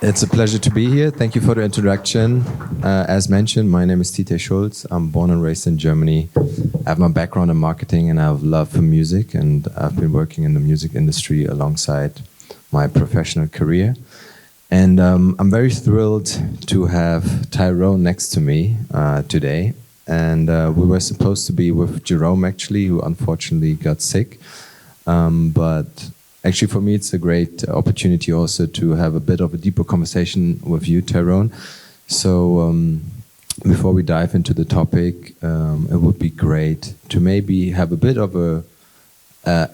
It's a pleasure to be here. Thank you for the introduction. As mentioned, my name is Tithey Schulz. I'm born and raised in Germany. I have my background in marketing and I have love for music, and I've been working in the music industry alongside my professional career. And I'm very thrilled to have Tyron next to me today. And we were supposed to be with Jerome, actually, who unfortunately got sick. But actually, for me, it's a great opportunity also to have a bit of a deeper conversation with you, Tyron. So before we dive into the topic, it would be great to maybe have a bit of a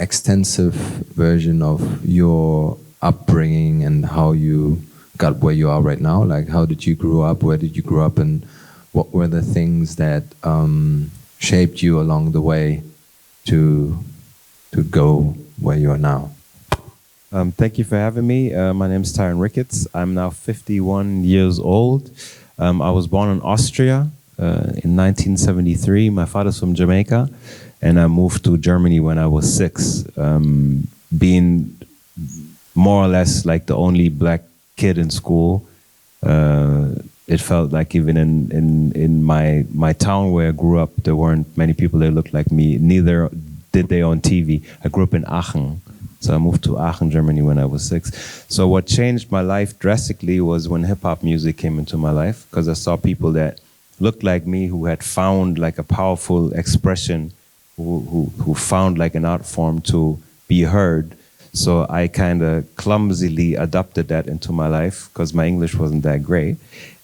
extensive version of your upbringing and how you got where you are right now. Like, how did you grow up? Where did you grow up? And what were the things that shaped you along the way to go where you are now? Thank you for having me. My name is Tyron Ricketts. I'm now 51 years old. I was born in Austria in 1973. My father's from Jamaica, and I moved to Germany when I was 6. Being more or less like the only black kid in school, it felt like even in my town where I grew up, there weren't many people that looked like me. Neither did they on TV. I grew up in Aachen. So I moved to Aachen, Germany when I was 6. So what changed my life drastically was when hip-hop music came into my life, because I saw people that looked like me who had found like a powerful expression, who found like an art form to be heard. So I kind of clumsily adopted that into my life because my English wasn't that great.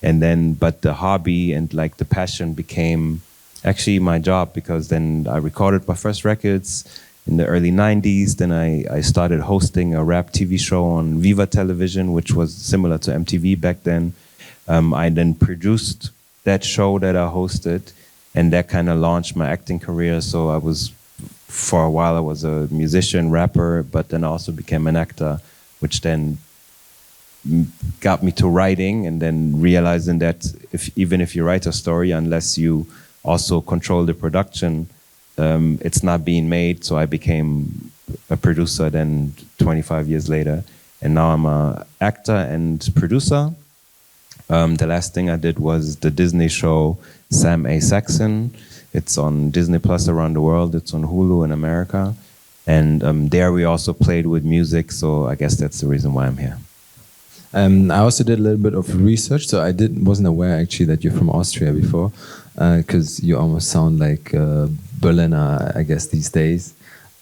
And then, but the hobby and like the passion became actually my job, because then I recorded my first records in the early 90s. Then I started hosting a rap TV show on Viva Television, which was similar to MTV back then. I then produced that show that I hosted, and that kind of launched my acting career. So I was, for a while, I was a musician, rapper, but then I also became an actor, which then got me to writing, and then realizing that even if you write a story, unless you also control the production, it's not being made. So I became a producer then 25 years later, and now I'm an actor and producer. The last thing I did was the Disney show Sam A. Saxon. It's on Disney Plus around the world. It's on Hulu in America. And there we also played with music, so I guess that's the reason why I'm here. I also did a little bit of research, so I wasn't aware actually that you're from Austria before, because you almost sound like Berliner, I guess, these days.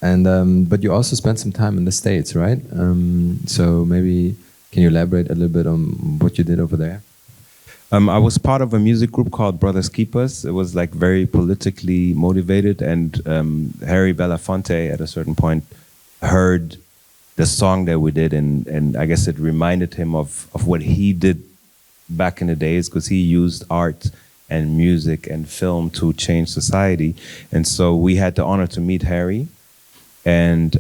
And but you also spent some time in the States, right? So maybe can you elaborate a little bit on what you did over there? I was part of a music group called Brothers Keepers. It was like very politically motivated, and Harry Belafonte at a certain point heard the song that we did, and I guess it reminded him of what he did back in the days, because he used art and music and film to change society. And so we had the honor to meet Harry, and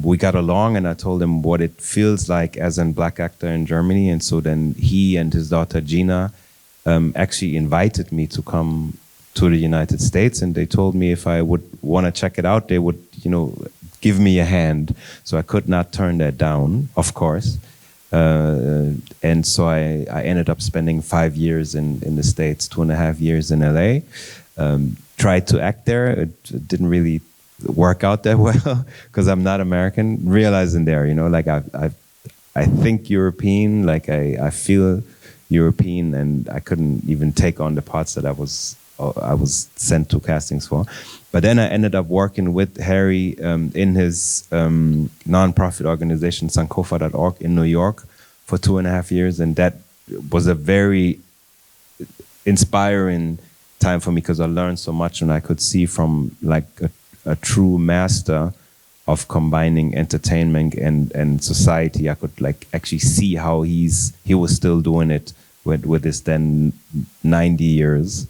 we got along, and I told him what it feels like as a black actor in Germany. And so then he and his daughter Gina actually invited me to come to the United States, and they told me if I would want to check it out, they would, give me a hand. So I could not turn that down, of course. And so I ended up spending 5 years in the States, 2.5 years in LA. Tried to act there. It didn't really work out that well because I'm not American. Realizing there, like I think European, like I feel European, and I couldn't even take on the parts that I was sent to castings for. But then I ended up working with Harry in his nonprofit organization, sankofa.org in New York for 2.5 years. And that was a very inspiring time for me, because I learned so much, and I could see from like a true master of combining entertainment and society. I could like actually see how he was still doing it with his then 90 years.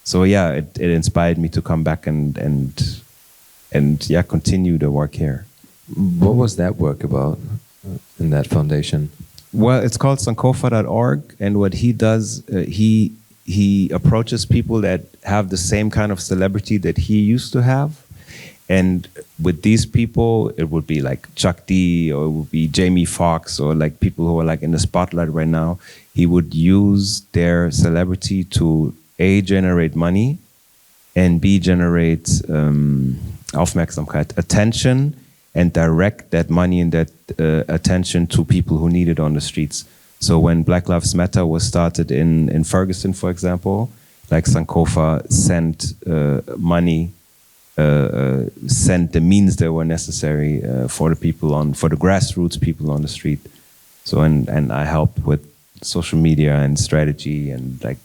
So yeah, it inspired me to come back and yeah, continue the work here. What was that work about in that foundation? Well, it's called sankofa.org, and what he does, he approaches people that have the same kind of celebrity that he used to have, And with these people, it would be like Chuck D, or it would be Jamie Foxx, or like people who are like in the spotlight right now. He would use their celebrity to A, generate money, and B, generate Aufmerksamkeit, attention, and direct that money and that attention to people who need it on the streets. So when Black Lives Matter was started in Ferguson, for example, like Sankofa sent money, sent the means that were necessary for the people for the grassroots people on the street. So and I helped with social media and strategy and like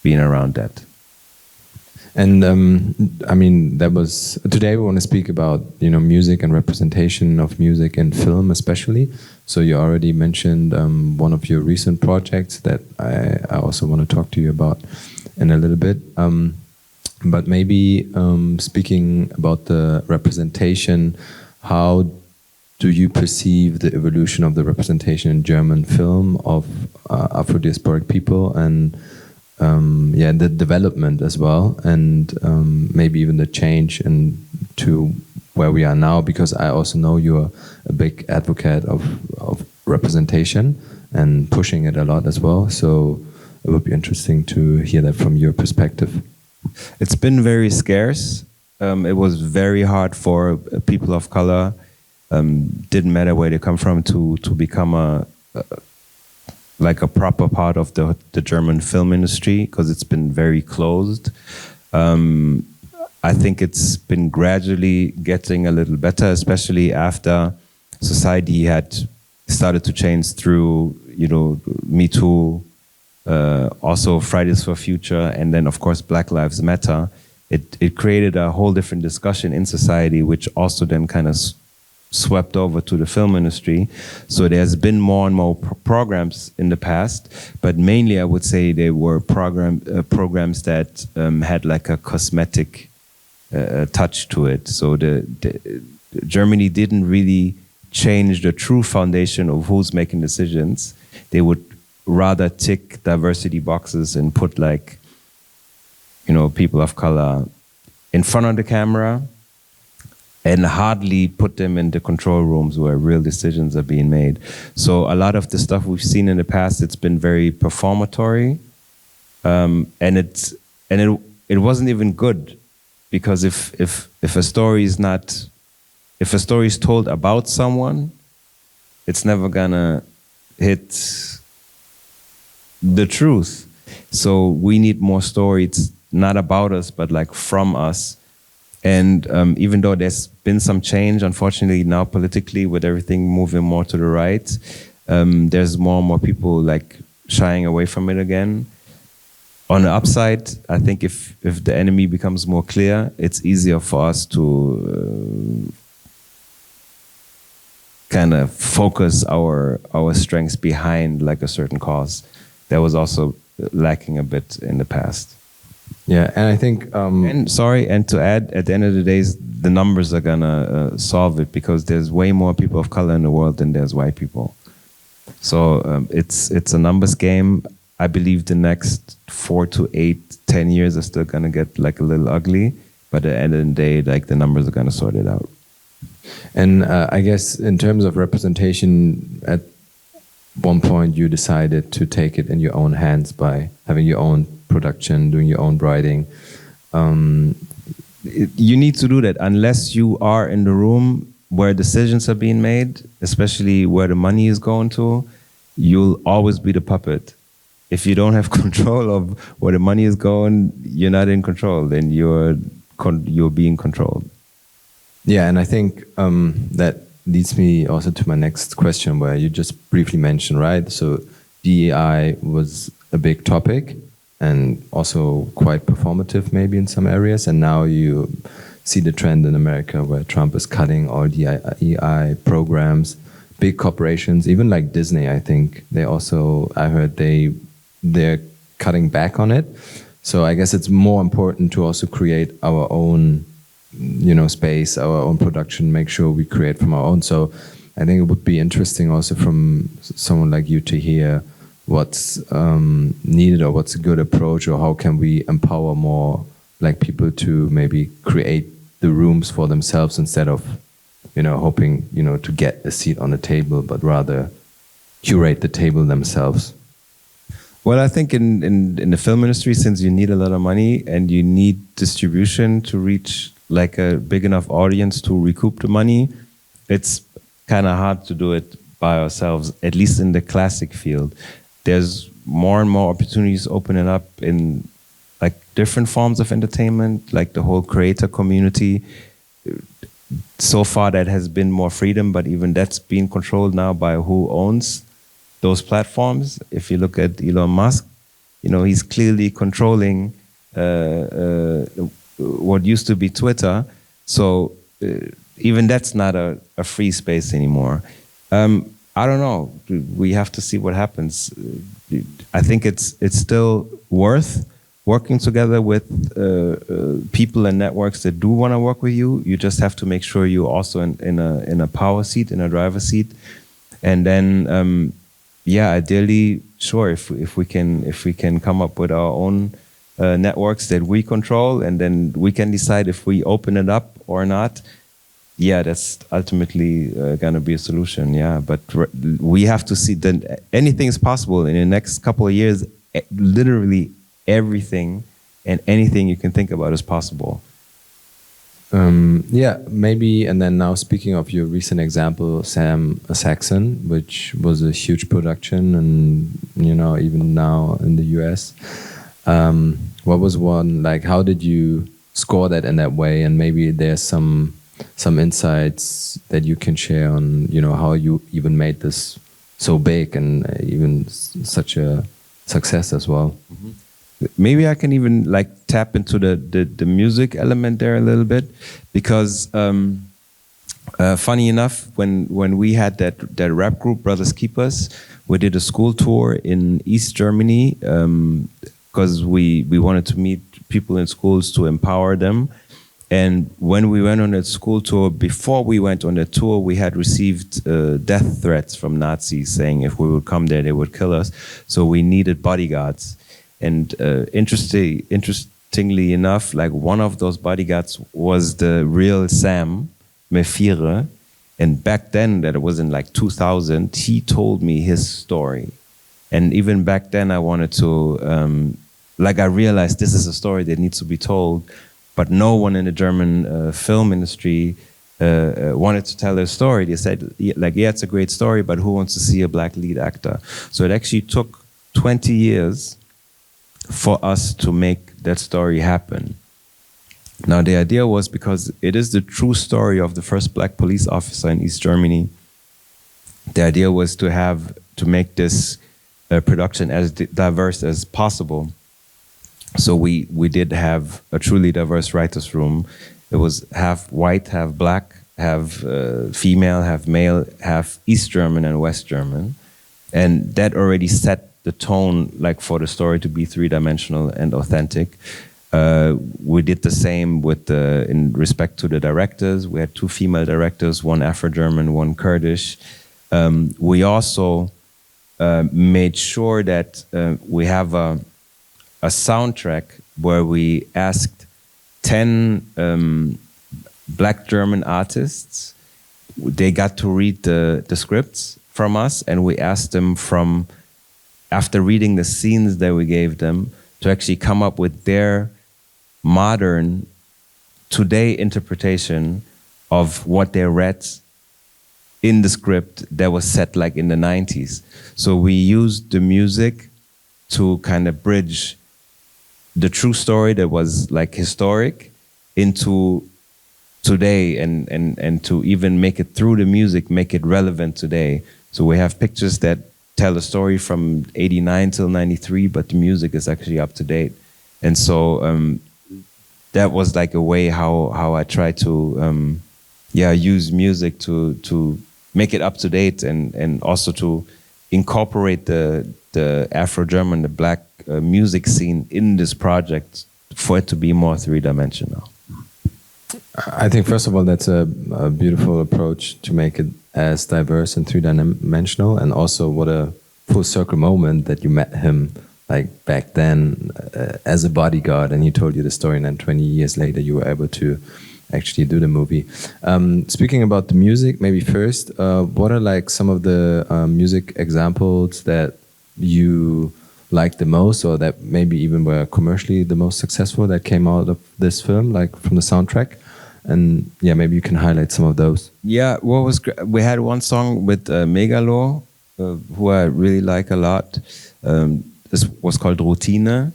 being around that. And I mean, today we want to speak about, music and representation of music in film especially. So you already mentioned one of your recent projects that I also want to talk to you about in a little bit. But maybe speaking about the representation, how do you perceive the evolution of the representation in German film of Afro-diasporic people, and the development as well, and maybe even the change to where we are now? Because I also know you're a big advocate of representation and pushing it a lot as well. So it would be interesting to hear that from your perspective. It's been very scarce. It was very hard for people of color, didn't matter where they come from, to become a proper part of the German film industry, because it's been very closed. I think it's been gradually getting a little better, especially after society had started to change through, Me Too, also Fridays for Future, and then of course Black Lives Matter. It created a whole different discussion in society, which also then kind of swept over to the film industry. So there's been more and more programs in the past, but mainly I would say they were programs that had like a cosmetic touch to it. So Germany didn't really change the true foundation of who's making decisions. They would rather tick diversity boxes and put like, people of color in front of the camera, and hardly put them in the control rooms where real decisions are being made. So a lot of the stuff we've seen in the past, it's been very performatory, and it wasn't even good, because if a story is told about someone, it's never gonna hit the truth. So we need more stories, not about us, but like from us. And even though there's been some change, unfortunately now politically, with everything moving more to the right, there's more and more people like shying away from it again. On the upside, I think if the enemy becomes more clear, it's easier for us to kind of focus our strengths behind like a certain cause. That was also lacking a bit in the past. Yeah, and I think... and to add, at the end of the day, the numbers are gonna solve it, because there's way more people of color in the world than there's white people. So it's a numbers game. I believe the next 4 to 8, 10 years are still gonna get like a little ugly, but at the end of the day, like the numbers are gonna sort it out. And I guess in terms of representation, at one point you decided to take it in your own hands by having your own production, doing your own writing. You need to do that unless you are in the room where decisions are being made, especially where the money is going to. You'll always be the puppet. If you don't have control of where the money is going, you're not in control. Then you're being controlled. Yeah, and I think that leads me also to my next question, where you just briefly mentioned, right? So DEI was a big topic, and also quite performative maybe in some areas. And now you see the trend in America where Trump is cutting all DEI programs, big corporations, even like Disney, I think. I heard they're cutting back on it. So I guess it's more important to also create our own, space, our own production, make sure we create from our own. So I think it would be interesting also from someone like you to hear what's needed, or what's a good approach, or how can we empower more like people to maybe create the rooms for themselves instead of, hoping, to get a seat on the table, but rather curate the table themselves? Well, I think in the film industry, since you need a lot of money and you need distribution to reach like a big enough audience to recoup the money, it's kind of hard to do it by ourselves, at least in the classic field. There's more and more opportunities opening up in like different forms of entertainment, like the whole creator community. So far that has been more freedom, but even that's being controlled now by who owns those platforms. If you look at Elon Musk, he's clearly controlling what used to be Twitter. So even that's not a free space anymore. I don't know. We have to see what happens. I think it's still worth working together with people and networks that do want to work with you. You just have to make sure you're also in a power seat, in a driver's seat, and then ideally, sure, if we can come up with our own networks that we control, and then we can decide if we open it up or not. Yeah, that's ultimately going to be a solution. Yeah, but we have to see that anything is possible in the next couple of years. Literally everything and anything you can think about is possible. Maybe. And then now, speaking of your recent example, Sam Saxon, which was a huge production, and even now in the US, what was one, like, how did you score that in that way? And maybe there's some insights that you can share on how you even made this so big and even such a success as well. Mm-hmm. Maybe I can even like tap into the music element there a little bit, because funny enough, when we had that rap group Brothers Keepers, we did a school tour in East Germany because we wanted to meet people in schools to empower them. And when we went on that school tour, before we went on that tour, we had received death threats from Nazis saying if we would come there, they would kill us. So we needed bodyguards. And interestingly enough, like one of those bodyguards was the real Sam Mefire. And back then, that it was in like 2000, he told me his story. And even back then, I wanted to, I realized this is a story that needs to be told. But no one in the German film industry wanted to tell their story. They said, it's a great story, but who wants to see a black lead actor? So it actually took 20 years for us to make that story happen. Now, the idea was because it is the true story of the first black police officer in East Germany. The idea was to make this production as diverse as possible. So we did have a truly diverse writers' room. It was half white, half black, half female, half male, half East German and West German. And that already set the tone for the story to be three-dimensional and authentic. We did the same in respect to the directors. We had 2 female directors, one Afro-German, one Kurdish. We also made sure that we have a soundtrack where we asked 10 black German artists. They got to read the scripts from us, and we asked them after reading the scenes that we gave them, to actually come up with their modern, today interpretation of what they read in the script that was set in the 90s. So we used the music to kind of bridge the true story that was historic into today, and to even make it through the music, make it relevant today. So we have pictures that tell a story from 89 till 93, but the music is actually up to date. And so that was a way how I try to use music to make it up to date, and also to incorporate the Afro-German, the black music scene in this project for it to be more three-dimensional. I think, first of all, that's a beautiful approach to make it as diverse and three-dimensional, and also what a full circle moment that you met him back then as a bodyguard, and he told you the story, and then 20 years later you were able to actually do the movie. Speaking about the music, maybe first, what are like some of the music examples that you like the most, or that maybe even were commercially the most successful that came out of this film, like from the soundtrack? And yeah, maybe you can highlight some of those. Yeah, what was we had one song with Megalo, who I really like a lot. This was called Routine,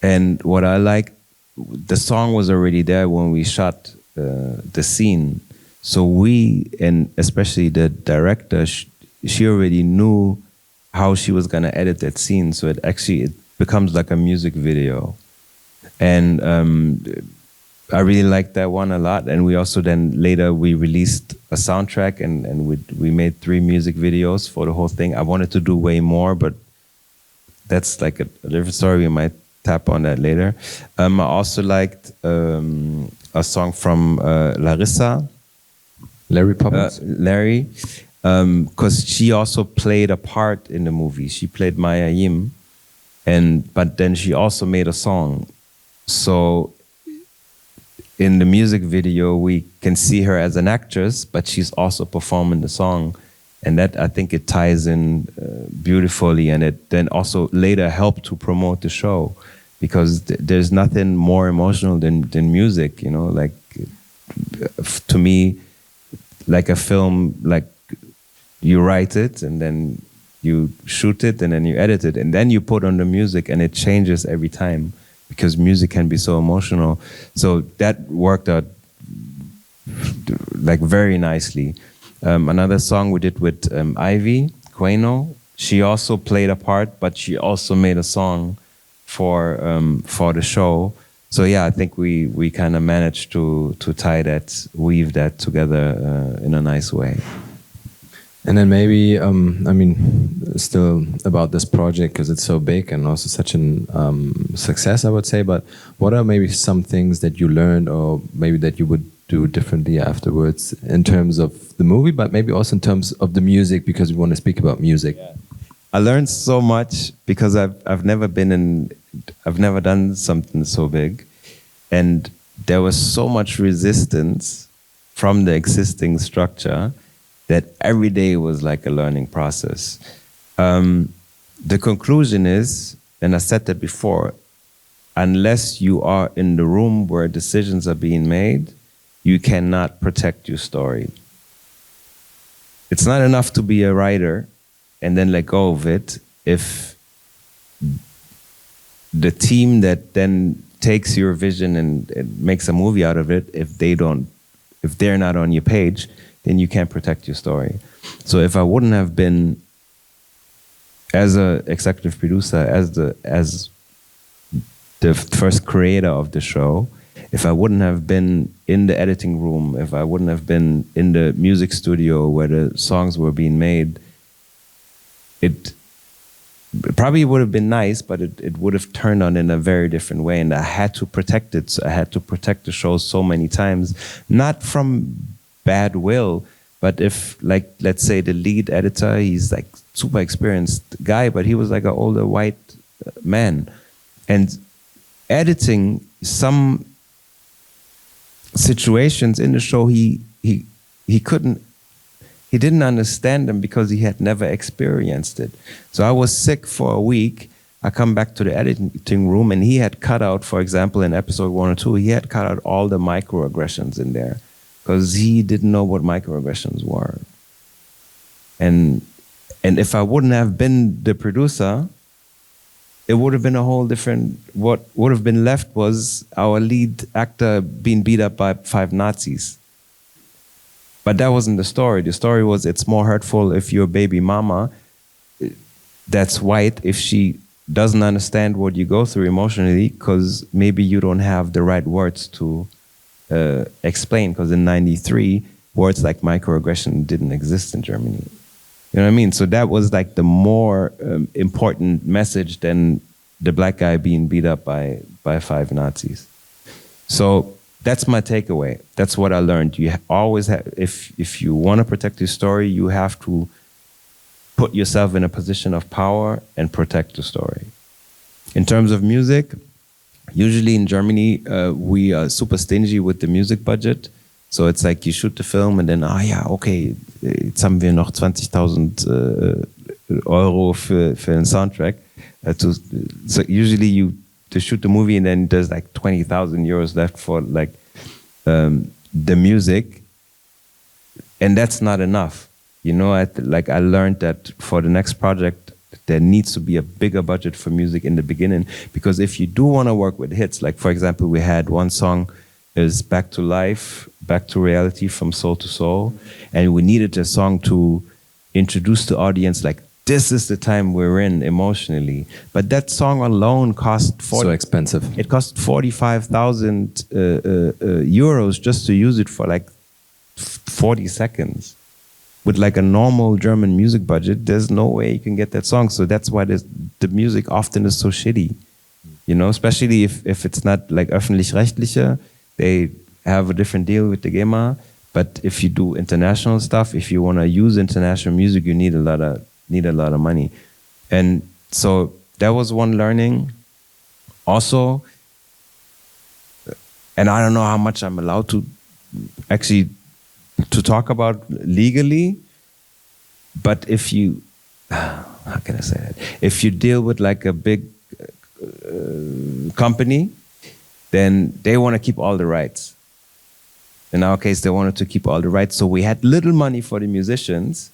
and what I liked, the song was already there when we shot the scene. So we, and especially the director, she already knew how she was gonna edit that scene. So it becomes like a music video, and I really liked that one a lot. And we also then later we released a soundtrack, and we made 3 music videos for the whole thing. I wanted to do way more, but that's like a different story. We might tap on that later. I also liked a song from Larissa. Larry Poppins? Larry, because she also played a part in the movie. She played Maya Yim, but then she also made a song. So in the music video, we can see her as an actress, but she's also performing the song. And that, I think it ties in beautifully, and it then also later helped to promote the show, because there's nothing more emotional than music, you know, like to me, like a film, like you write it and then you shoot it and then you edit it and then you put on the music, and it changes every time, because music can be so emotional. So that worked out like very nicely. Another song we did with Ivy Queno. She also played a part, but she also made a song for the show. So yeah, I think we kind of managed to weave that together in a nice way. And then maybe, I mean, still about this project, because it's so big and also such an success, I would say, but what are maybe some things that you learned, or maybe that you would do differently afterwards in terms of the movie, but maybe also in terms of the music, because we want to speak about music? Yeah. I learned so much, because I've never done something so big, and there was so much resistance from the existing structure that every day was like a learning process. The conclusion is, and I said that before, unless you are in the room where decisions are being made, you cannot protect your story. It's not enough to be a writer and then let go of it if the team that then takes your vision and makes a movie out of it, if they're not on your page, then you can't protect your story. So if I wouldn't have been, as an executive producer, as the first creator of the show, if I wouldn't have been in the editing room, if I wouldn't have been in the music studio where the songs were being made, it probably would have been nice, but it would have turned on in a very different way. And I had to protect it. So I had to protect the show so many times, not from bad will, but if, like, let's say the lead editor, he's like super experienced guy, but he was like an older white man. And editing some situations in the show, he didn't understand them because he had never experienced it. So I was sick for a week. I come back to the editing room, and he had cut out, for example, in episode 1 or 2, he had cut out all the microaggressions in there because he didn't know what microaggressions were. And if I wouldn't have been the producer, it would have been a whole different, what would have been left was our lead actor being beat up by 5 Nazis. But that wasn't the story. The story was, it's more hurtful if your baby mama that's white, if she doesn't understand what you go through emotionally, because maybe you don't have the right words to explain, because in 93, words like microaggression didn't exist in Germany. You know what I mean? So that was like the more important message than the black guy being beat up by 5 Nazis. So that's my takeaway. That's what I learned. You always have, if you want to protect your story, you have to put yourself in a position of power and protect the story. In terms of music, Usually in Germany, we are super stingy with the music budget. So it's like you shoot the film and then, okay, jetzt haben wir noch 20.000 Euro für einen Soundtrack. So usually to shoot the movie and then there's like 20,000 euros left for like the music. And that's not enough. You know, I learned that for the next project, there needs to be a bigger budget for music in the beginning, because if you do want to work with hits, like for example, we had one song is Back to Life, Back to Reality from Soul to Soul, and we needed a song to introduce the audience like, this is the time we're in emotionally. But that song alone cost so expensive. It cost 45,000 euros just to use it for like 40 seconds. With like a normal German music budget, there's no way you can get that song. So that's why the music often is so shitty. You know, especially if it's not like öffentlich-rechtliche, they have a different deal with the GEMA. But if you do international stuff, if you want to use international music, you need a lot of money. And so that was one learning. Also, and I don't know how much I'm allowed to actually to talk about legally, but if you, how can I say that? If you deal with like a big company, then they want to keep all the rights. In our case, they wanted to keep all the rights, so we had little money for the musicians,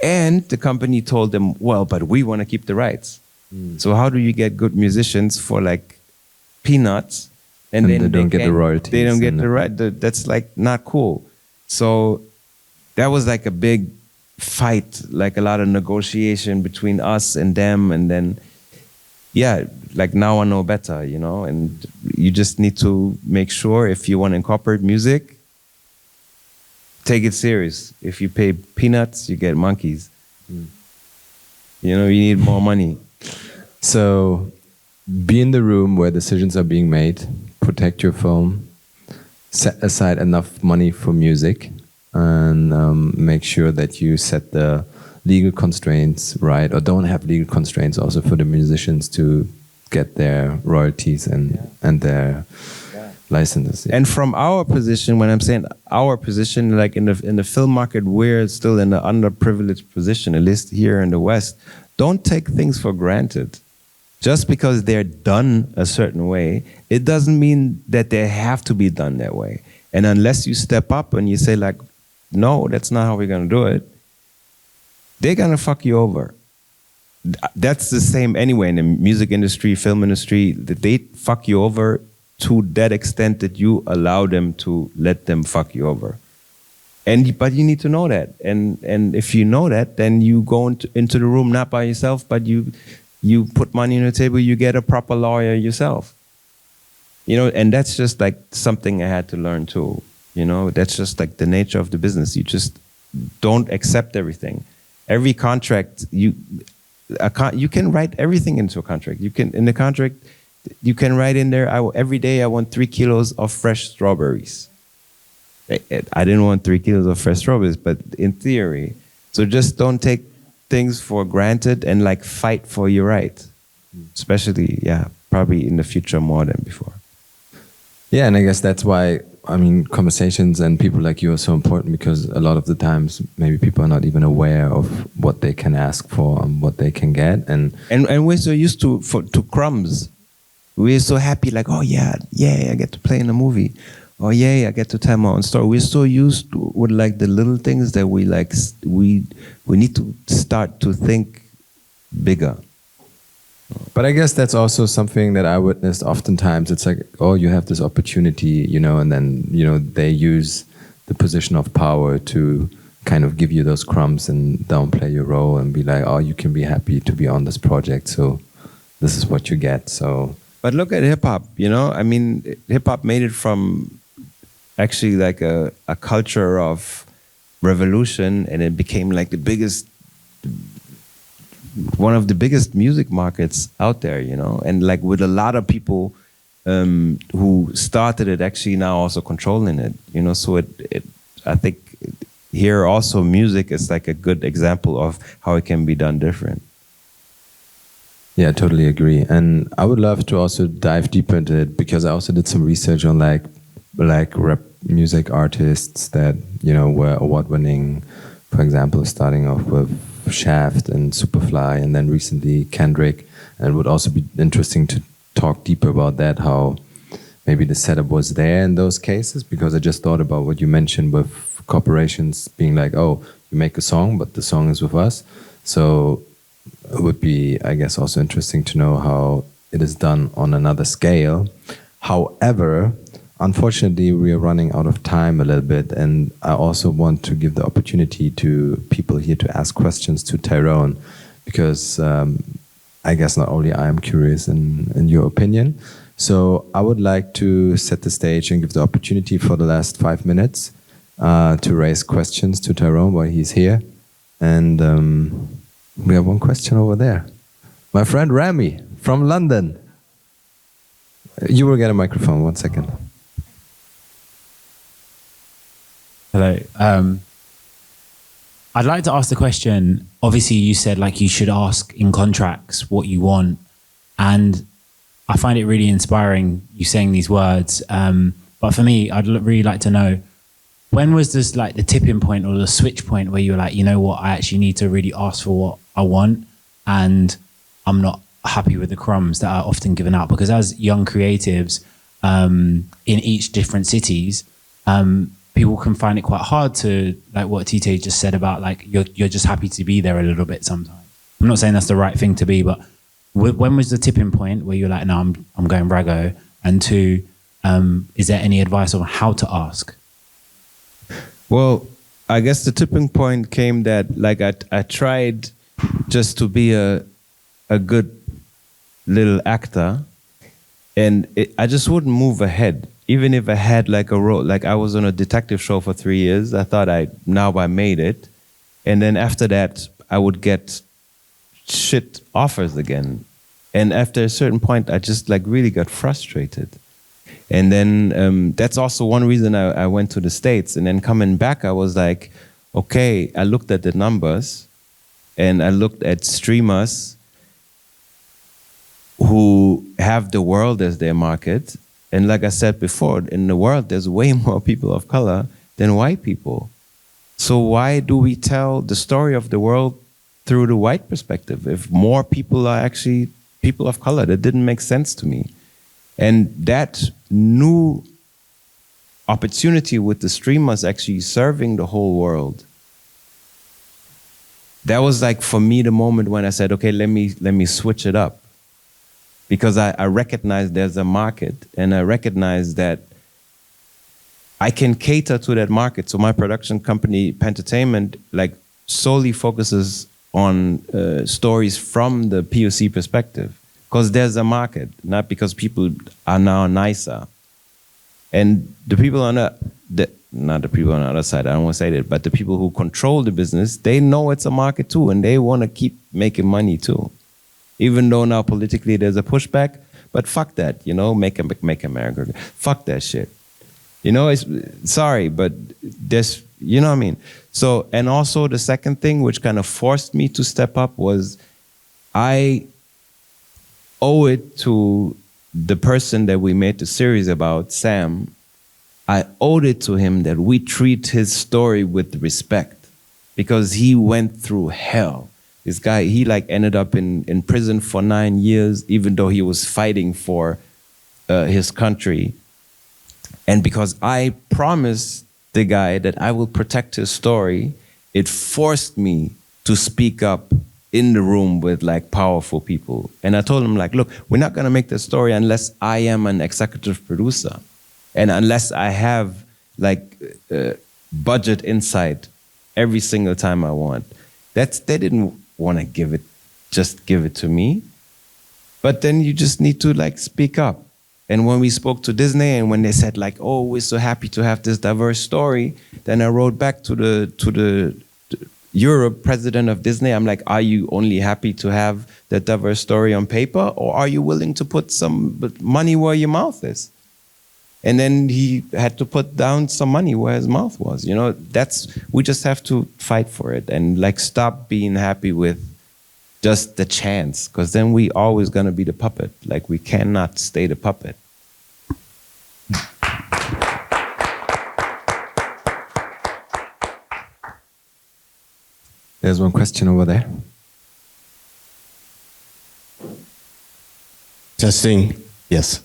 and the company told them, well, but we want to keep the rights. So how do you get good musicians for like peanuts, and then they don't get the royalties? They don't get the right. That's like not cool. So that was like a big fight, like a lot of negotiation between us and them. And then, yeah, like now I know better, you know, and you just need to make sure if you want to incorporate music, take it serious. If you pay peanuts, you get monkeys. You know, you need more money. So be in the room where decisions are being made, protect your film, set aside enough money for music, and make sure that you set the legal constraints right, or don't have legal constraints also for the musicians to get their royalties and their licenses. And from our position, when I'm saying our position, like in the film market, we're still in an underprivileged position, at least here in the West. Don't take things for granted. Just because they're done a certain way, it doesn't mean that they have to be done that way. And unless you step up and you say like, no, that's not how we're going to do it, they're going to fuck you over. That's the same anyway in the music industry, film industry, that they fuck you over to that extent that you allow them to let them fuck you over. But you need to know that. And if you know that, then you go into the room not by yourself, but you put money on the table, you get a proper lawyer yourself. You know, and that's just like something I had to learn too. You know, that's just like the nature of the business. You just don't accept everything. Every contract, you can write everything into a contract. In the contract, you can write in there, every day I want 3 kilos of fresh strawberries. I didn't want 3 kilos of fresh strawberries, but in theory. So just don't take things for granted and like fight for your right. Especially, probably in the future more than before. Yeah, and I guess that's why, I mean, conversations and people like you are so important, because a lot of the times maybe people are not even aware of what they can ask for and what they can get. And we're so used to crumbs. We're so happy, like, oh yeah, I get to play in a movie. Oh yeah, I get to tell my own story. We're so used to with like the little things that we like. We need to start to think bigger. But I guess that's also something that I witnessed oftentimes. It's like, oh, you have this opportunity, you know, and then, you know, they use the position of power to kind of give you those crumbs and downplay your role and be like, oh, you can be happy to be on this project, so this is what you get. So, but look at hip hop, you know. I mean, hip hop made it from actually like a culture of revolution, and it became like one of the biggest music markets out there, you know, and like with a lot of people who started it actually now also controlling it, you know. So I think here also music is like a good example of how it can be done different. Yeah, I totally agree. And I would love to also dive deeper into it because I also did some research on like rap music artists that, you know, were award winning, for example, starting off with Shaft and Superfly and then recently Kendrick. And it would also be interesting to talk deeper about that, how maybe the setup was there in those cases, because I just thought about what you mentioned with corporations being like, oh, you make a song, but the song is with us. So it would be, I guess, also interesting to know how it is done on another scale. However, unfortunately, we are running out of time a little bit, and I also want to give the opportunity to people here to ask questions to Tyrone, because I guess not only I am curious in your opinion. So I would like to set the stage and give the opportunity for the last 5 minutes to raise questions to Tyrone while he's here. And we have one question over there. My friend Rami from London. You will get a microphone, 1 second. Hello. I'd like to ask the question, obviously you said like you should ask in contracts what you want, and I find it really inspiring you saying these words. But for me, I'd really like to know, when was this like the tipping point or the switch point where you were like, you know what, I actually need to really ask for what I want, and I'm not happy with the crumbs that are often given out? Because as young creatives in each different cities, people can find it quite hard to, like what Tithey just said about like, you're just happy to be there a little bit sometimes. I'm not saying that's the right thing to be, but when was the tipping point where you're like, no, I'm going Brago? And two, is there any advice on how to ask? Well, I guess the tipping point came that like I tried just to be a good little actor, and I just wouldn't move ahead. Even if I had like a role, like I was on a detective show for 3 years, I thought I made it. And then after that, I would get shit offers again. And after a certain point, I just like really got frustrated. And then that's also one reason I went to the States. And then coming back, I was like, okay, I looked at the numbers and I looked at streamers who have the world as their market. And like I said before, in the world, there's way more people of color than white people. So why do we tell the story of the world through the white perspective if more people are actually people of color? That didn't make sense to me. And that new opportunity with the streamers actually serving the whole world, that was like for me the moment when I said, okay, let me switch it up. Because I recognize there's a market, and I recognize that I can cater to that market. So my production company, Panthertainment, like solely focuses on stories from the POC perspective. Because there's a market, not because people are now nicer. And the people on not the people on the other side, I don't want to say that, but the people who control the business, they know it's a market too, and they want to keep making money too. Even though now politically there's a pushback, but fuck that, you know, make America, fuck that shit. You know, it's, sorry, but there's, you know what I mean? So, and also the second thing which kind of forced me to step up was I owe it to the person that we made the series about, Sam. I owed it to him that we treat his story with respect, because he went through hell. This guy, he like ended up in prison for 9 years, even though he was fighting for his country. And because I promised the guy that I will protect his story, it forced me to speak up in the room with like powerful people. And I told him like, look, we're not gonna make the story unless I am an executive producer. And unless I have like budget insight every single time I want. They didn't want to give it to me. But then you just need to like speak up. And when we spoke to Disney and when they said like, oh, we're so happy to have this diverse story, then I wrote back to the Europe president of Disney. I'm like, are you only happy to have that diverse story on paper, or are you willing to put some money where your mouth is? And then he had to put down some money where his mouth was. You know, we just have to fight for it and like stop being happy with just the chance, because then we always gonna be the puppet. Like, we cannot stay the puppet. There's one question over there. Testing, yes.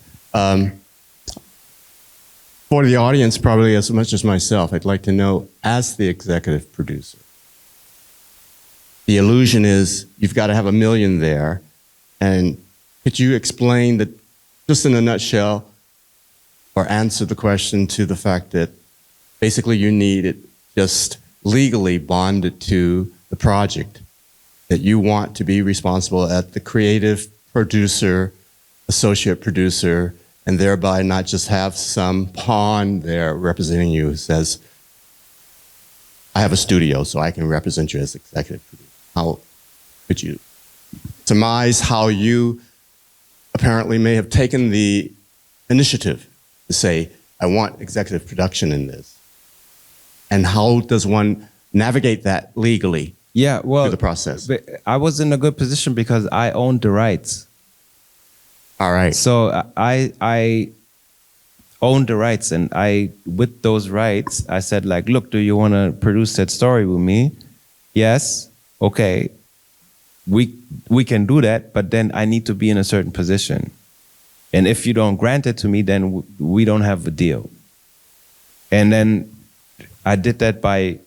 For the audience, probably as much as myself, I'd like to know, as the executive producer, the illusion is you've got to have $1 million there. And could you explain that, just in a nutshell, or answer the question to the fact that basically you need it just legally bonded to the project, that you want to be responsible at the creative producer, associate producer, and thereby not just have some pawn there representing you who says, I have a studio, so I can represent you as executive producer. How could you surmise how you apparently may have taken the initiative to say, I want executive production in this? And how does one navigate that legally through the process? I was in a good position because I owned the rights. All right. So I owned the rights, and with those rights, I said, like, look, do you want to produce that story with me? Yes. Okay. We can do that, but then I need to be in a certain position. And if you don't grant it to me, then we don't have a deal. And then I did that by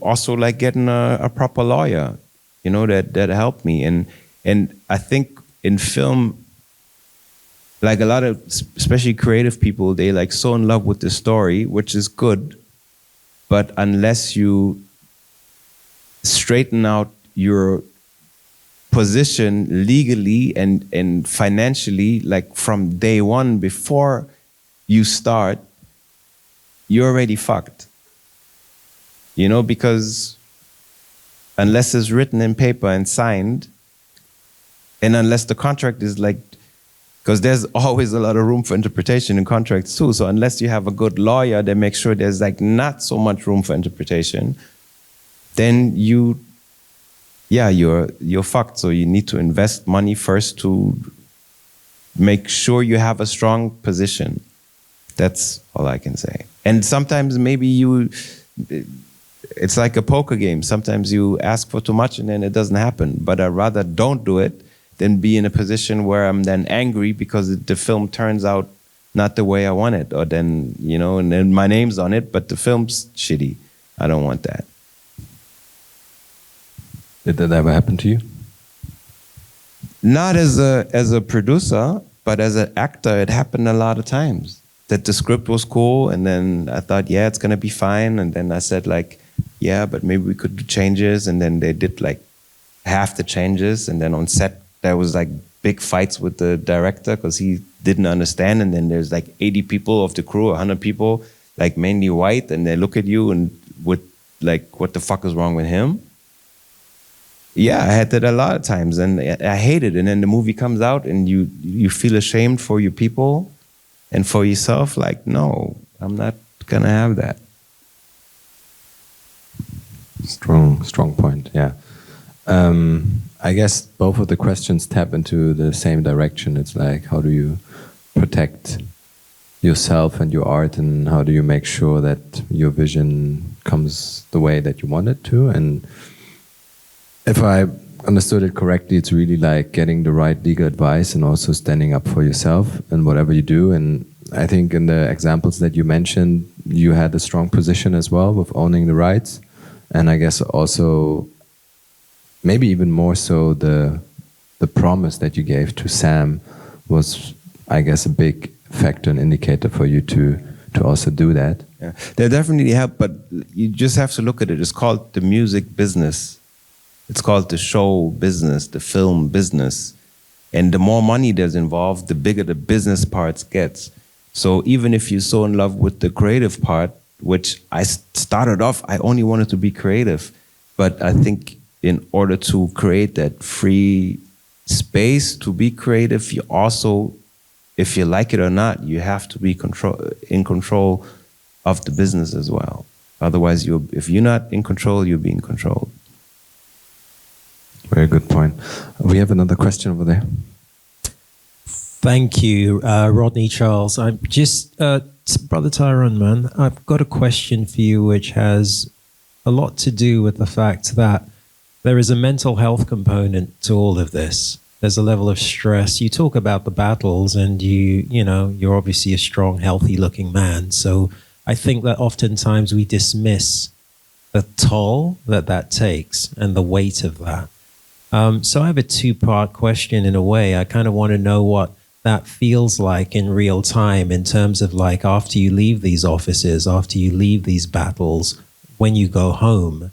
also like getting a proper lawyer, you know, that helped me. And I think in film, like a lot of, especially creative people, they like so in love with the story, which is good, but unless you straighten out your position legally and financially, like from day one before you start, you're already fucked. You know, because unless it's written in paper and signed, and unless the contract is like, because there's always a lot of room for interpretation in contracts too. So unless you have a good lawyer that makes sure there's like not so much room for interpretation, then you're fucked. So you need to invest money first to make sure you have a strong position. That's all I can say. And sometimes maybe it's like a poker game. Sometimes you ask for too much and then it doesn't happen. But I'd rather don't do it than be in a position where I'm then angry because the film turns out not the way I want it. Or then, you know, and then my name's on it, but the film's shitty. I don't want that. Did that ever happen to you? Not as a producer, but as an actor, it happened a lot of times. That the script was cool, and then I thought, yeah, it's gonna be fine. And then I said, like, yeah, but maybe we could do changes. And then they did like half the changes. And then on set, there was like big fights with the director because he didn't understand. And then there's like 80 people of the crew, 100 people, like mainly white, and they look at you and with like, what the fuck is wrong with him? Yeah, I had that a lot of times, and I hate it. And then the movie comes out, and you feel ashamed for your people and for yourself. Like, no, I'm not gonna have that. Strong point. Yeah. I guess both of the questions tap into the same direction. It's like, how do you protect yourself and your art, and how do you make sure that your vision comes the way that you want it to? And if I understood it correctly, it's really like getting the right legal advice and also standing up for yourself in whatever you do. And I think in the examples that you mentioned, you had a strong position as well with owning the rights. And I guess also, maybe even more so, the promise that you gave to Sam was, I guess, a big factor and indicator for you to also do that. Yeah, they definitely help, but you just have to look at it. It's called the music business. It's called the show business, the film business. And the more money there's involved, the bigger the business parts gets. So even if you're so in love with the creative part, which I started off, I only wanted to be creative. But I think in order to create that free space to be creative, you also, if you like it or not, you have to be in control of the business as well. Otherwise, if you're not in control, you're being controlled. Very good point. We have another question over there. Thank you, Rodney Charles. I'm just, Brother Tyron, man, I've got a question for you which has a lot to do with the fact that there is a mental health component to all of this. There's a level of stress. You talk about the battles, and you're obviously a strong, healthy-looking man. So I think that oftentimes we dismiss the toll that takes and the weight of that. So I have a two-part question in a way. I kind of want to know what that feels like in real time in terms of like after you leave these offices, after you leave these battles, when you go home,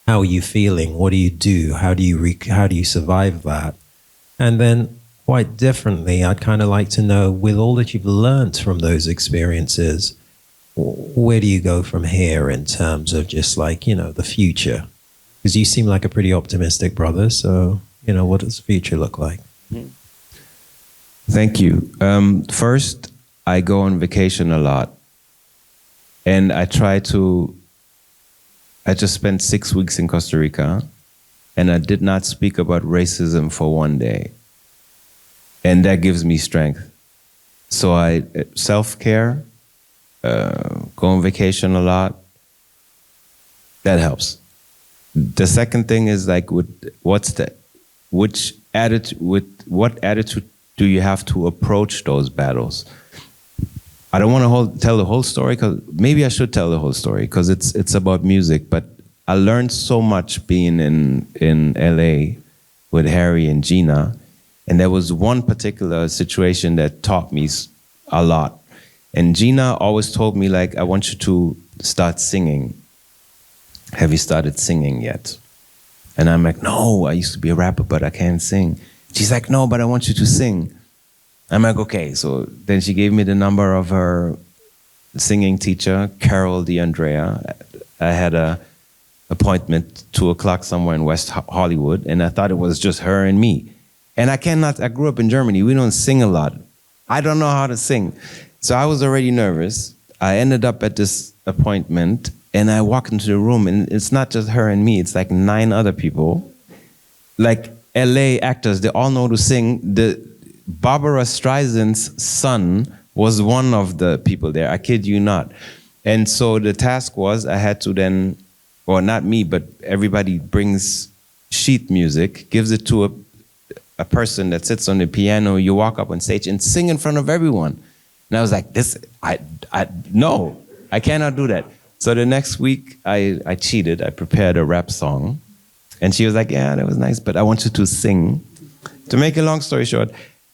how are you feeling? What do you do? How do you survive that? And then quite differently, I'd kind of like to know, with all that you've learned from those experiences, where do you go from here in terms of just like, the future? Because you seem like a pretty optimistic brother. So, what does the future look like? Thank you. First, I go on vacation a lot. And I just spent 6 weeks in Costa Rica, and I did not speak about racism for one day. And that gives me strength. So self-care, go on vacation a lot, that helps. The second thing is like, what attitude do you have to approach those battles? I don't want to tell the whole story, because maybe I should tell the whole story, because it's about music. But I learned so much being in LA with Harry and Gina, and there was one particular situation that taught me a lot. And Gina always told me, like, I want you to start singing. Have you started singing yet? And I'm like, no, I used to be a rapper, but I can't sing. She's like, no, but I want you to sing. I'm like, okay. So then she gave me the number of her singing teacher, Carol DeAndrea. I had a appointment 2:00 somewhere in West Hollywood, and I thought it was just her and me. And I grew up in Germany. We don't sing a lot. I don't know how to sing. So I was already nervous. I ended up at this appointment, and I walk into the room, and it's not just her and me. It's like 9 other people. Like LA actors, they all know to sing. Barbara Streisand's son was one of the people there. I kid you not. And so the task was, I had to then, or not me, but everybody brings sheet music, gives it to a person that sits on the piano. You walk up on stage and sing in front of everyone. And I was like, no, I cannot do that. So the next week, I cheated. I prepared a rap song. And she was like, yeah, that was nice, but I want you to sing. To make a long story short,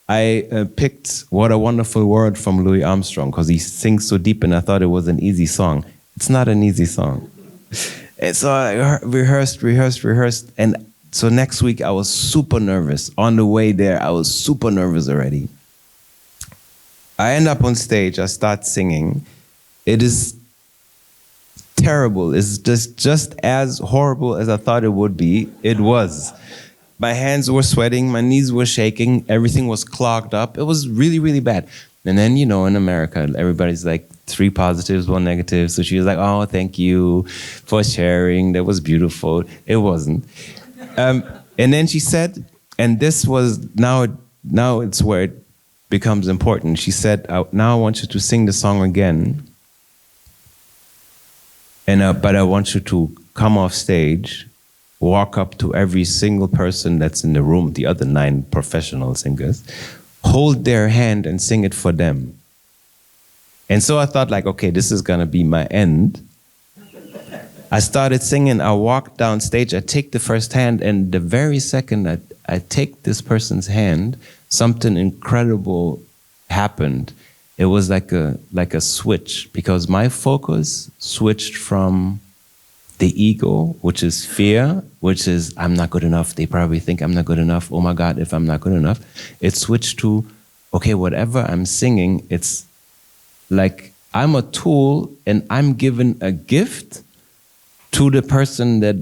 I picked What a Wonderful World from Louis Armstrong, because he sings so deep, and I thought it was an easy song. It's not an easy song. And so I rehearsed. And so next week, I was super nervous. On the way there, I was super nervous already. I end up on stage, I start singing. It is terrible. It's just as horrible as I thought it would be. It was. My hands were sweating, my knees were shaking, everything was clogged up. It was really, really bad. And then, in America, everybody's like 3 positives, 1 negative. So she was like, oh, thank you for sharing. That was beautiful. It wasn't. And then she said, and this was, now it's where it becomes important. She said, now I want you to sing the song again. But I want you to come off stage, walk up to every single person that's in the room, the other 9 professional singers, hold their hand and sing it for them. And so I thought, like, okay, this is gonna be my end. I started singing, I walked down stage, I take the first hand, and the very second I take this person's hand, something incredible happened. It was like a switch, because my focus switched from the ego, which is fear, which is I'm not good enough. They probably think I'm not good enough. Oh my God, if I'm not good enough. It switched to, okay, whatever I'm singing, it's like I'm a tool and I'm given a gift to the person that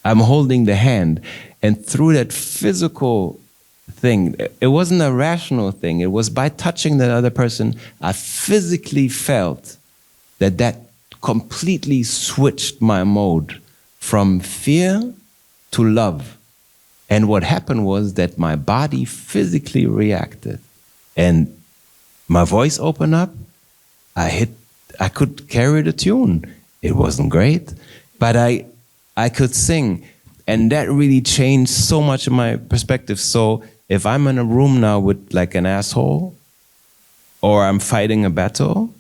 I'm holding the hand. And through that physical thing, it wasn't a rational thing. It was by touching that other person, I physically felt that completely switched my mode from fear to love. And what happened was that my body physically reacted. And my voice opened up. I could carry the tune. It wasn't great, but I could sing. And that really changed so much of my perspective. So if I'm in a room now with like an asshole, or I'm fighting a battle,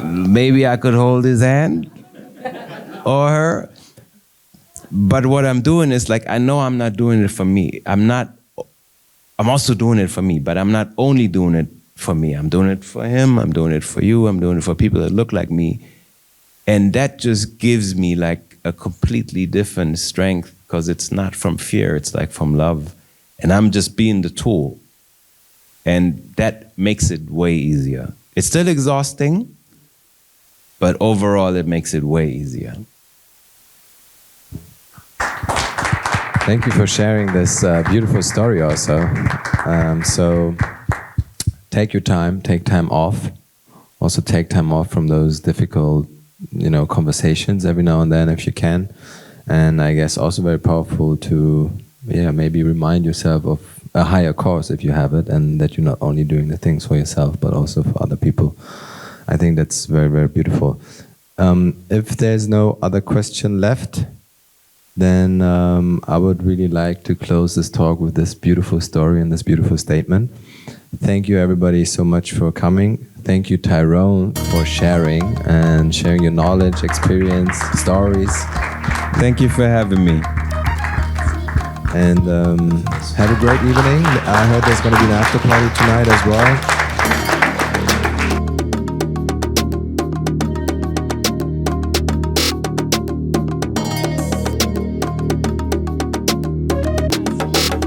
maybe I could hold his hand or her. But what I'm doing is like, I know I'm not doing it for me. I'm also doing it for me, but I'm not only doing it for me. I'm doing it for him. I'm doing it for you. I'm doing it for people that look like me. And that just gives me like a completely different strength, because it's not from fear. It's like from love. And I'm just being the tool. And that makes it way easier. It's still exhausting, but overall it makes it way easier. Thank you for sharing this beautiful story also. So take your time, take time off. Also take time off from those difficult, conversations every now and then if you can. And I guess also very powerful to, maybe remind yourself of a higher cause if you have it, and that you're not only doing the things for yourself, but also for other people. I think that's very, very beautiful. If there's no other question left, then I would really like to close this talk with this beautiful story and this beautiful statement. Thank you everybody so much for coming. Thank you Tyron for sharing your knowledge, experience, stories. Thank you for having me. And have a great evening. I heard there's going to be an after party tonight as well.